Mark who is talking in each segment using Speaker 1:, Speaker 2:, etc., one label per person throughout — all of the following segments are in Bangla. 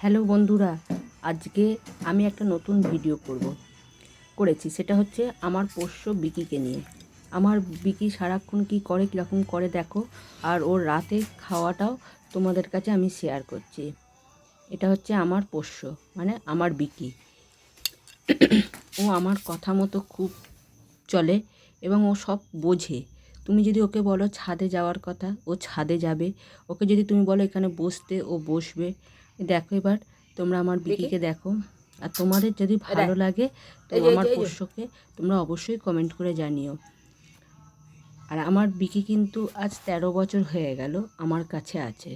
Speaker 1: হ্যালো বন্ধুরা, আজকে আমি একটা নতুন ভিডিও করেছি। সেটা হচ্ছে আমার পোষ্য বিকিকে নিয়ে। আমার বিকি সারাক্ষণ কী করে, কীরকম করে দেখো। আর ওর রাতে খাওয়াটাও তোমাদের কাছে আমি শেয়ার করছি। এটা হচ্ছে আমার পোষ্য, মানে আমার বিকি। ও আমার কথা মতো খুব চলে এবং ও সব বোঝে। তুমি যদি ওকে বলো ছাদে যাওয়ার কথা, ও ছাদে যাবে। ওকে যদি তুমি বলো এখানে বসতে, ও বসবে। দেখো এবার তোমরা আমার বিকিকে দেখো। আর তোমাদের যদি ভালো লাগে তো আমার পোষ্যকে তোমরা অবশ্যই কমেন্ট করে জানিও। আর আমার বিকি কিন্তু আজ 13 বছর হয়ে গেল আমার কাছে আছে।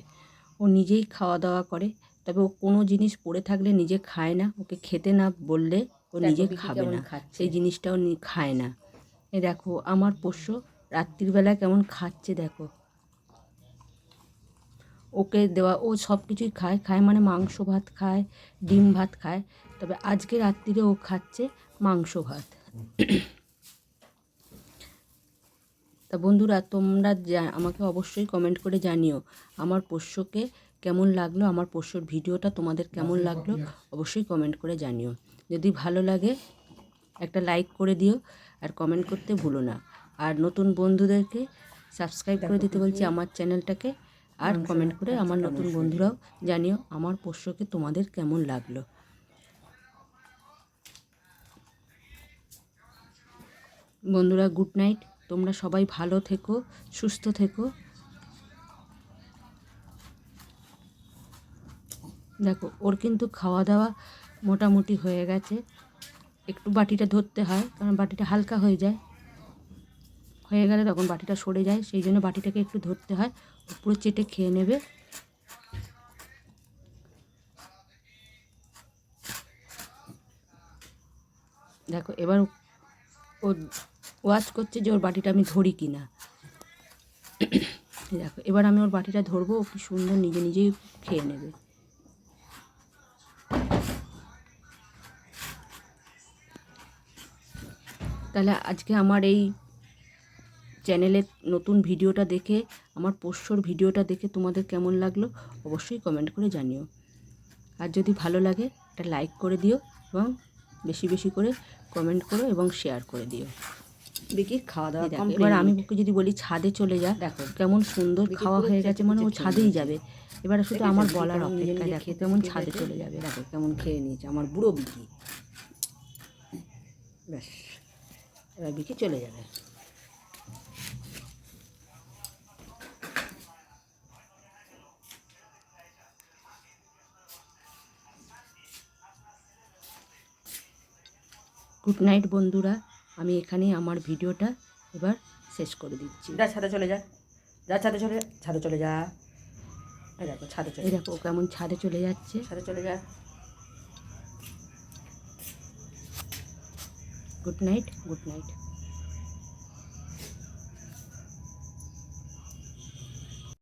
Speaker 1: ও নিজেই খাওয়া দাওয়া করে, তবে ও কোনো জিনিস পড়ে থাকলে নিজে খায় না। ওকে খেতে না বললে ও নিজে খাবে না, সেই জিনিসটাও খায় না। এ দেখো আমার পোষ্য রাত্রিবেলা কেমন খাচ্ছে দেখো। ওকে দেওয়া ও সব কিছুই খায় মানে মাংস ভাত খায়, ডিম ভাত খায়। তবে আজকে রাত্রিরে ও খাচ্ছে মাংস ভাত। তা বন্ধুরা, তোমরা আমাকে অবশ্যই কমেন্ট করে জানিও আমার পোষ্যকে কেমন লাগলো, আমার পোষ্যর ভিডিওটা তোমাদের কেমন লাগলো অবশ্যই কমেন্ট করে জানিও। যদি ভালো লাগে একটা লাইক করে দিও আর কমেন্ট করতে ভুলো না। আর নতুন বন্ধুদেরকে সাবস্ক্রাইব করে দিতে বলছি আমার চ্যানেলটাকে। আর কমেন্ট করে আমার নতুন বন্ধুরাও জানিও আমার পোষ্যকে তোমাদের কেমন লাগলো। বন্ধুরা, গুড নাইট। তোমরা সবাই ভালো থেকো, সুস্থ থেকো। দেখো ওর কিন্তু খাওয়া দাওয়া মোটামুটি হয়ে গেছে। একটু বাটিটা ধরতে হয়, কারণ বাটিটা হালকা হয়ে গেলে তখন বাটিটা সরে যায়, সেই জন্য বাটিটাকে একটু ধরতে হয়। পুরো চেটে খেয়ে নেবে। দেখো এবার ও ওয়াচ করছে যে ওর বাটিটা আমি ধরি কি না। দেখো এবার আমি ওর বাটিটা ধরবো, ও কি সুন্দর নিজে নিজেই খেয়ে নেবে। তাহলে আজকে আমার এই চ্যানেলের নতুন ভিডিওটা দেখে, আমার পোষ্যর ভিডিওটা দেখে তোমাদের কেমন লাগলো অবশ্যই কমেন্ট করে জানিও। আর যদি ভালো লাগে একটা লাইক করে দিও এবং বেশি বেশি করে কমেন্ট করো এবং শেয়ার করে দিও।
Speaker 2: বিকির খাওয়া দাওয়া কমপ্লিট।
Speaker 1: এবার আমি ওকে যদি বলি ছাদে চলে যা, দেখো কেমন সুন্দর খাওয়া হয়ে গেছে, মানে ও ছাদেই যাবে। এবার শুধু আমার বলার অপেক্ষা, দেখো কেমন ছাদে চলে যাবে।
Speaker 2: দেখো কেমন খেয়ে নিয়েছে আমার বুড়ো বিকি। ব্যাস, এবার বিকি চলে যাবে।
Speaker 1: গুড নাইট বন্ধুরা, আমি এখানেই আমার ভিডিওটা এবার শেষ করে দিচ্ছি।
Speaker 2: যা ছাদে চলে যা, ছাদে চলে যা। এই দেখো ছাদে চলে,
Speaker 1: এই দেখো কেমন ছাদে চলে যাচ্ছে।
Speaker 2: ছাদে চলে যা।
Speaker 1: Good night, good night.